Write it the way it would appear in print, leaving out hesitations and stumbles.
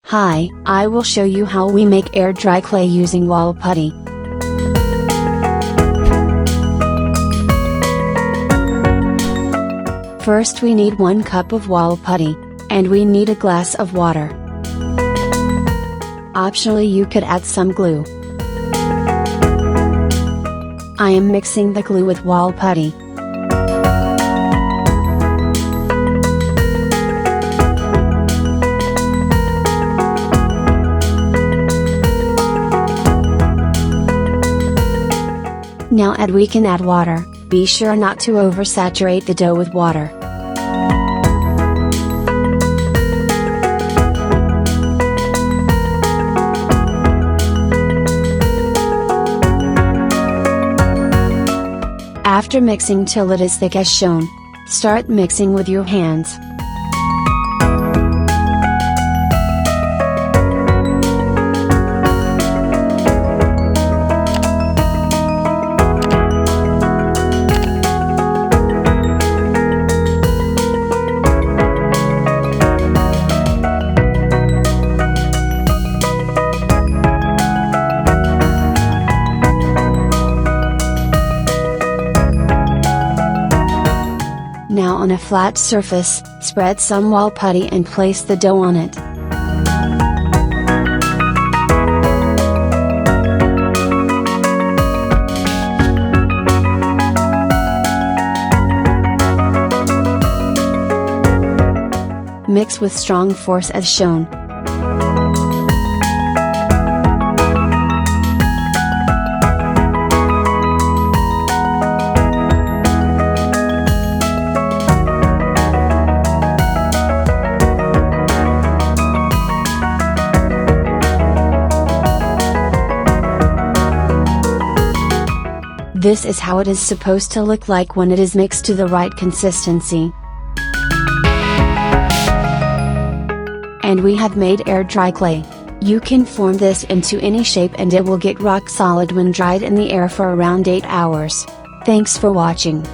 Hi, I will show you how we make air dry clay using wall putty. First we need 1 cup of wall putty, and we need a glass of water. Optionally you could add some glue. I am mixing the glue with wall putty. Now we can add water. Be sure not to oversaturate the dough with water. After mixing till it is thick as shown, start mixing with your hands. Now on a flat surface, spread some wall putty and place the dough on it. Mix with strong force as shown. This is how it is supposed to look like when it is mixed to the right consistency. And we have made air dry clay. You can form this into any shape and it will get rock solid when dried in the air for around 8 hours. Thanks for watching.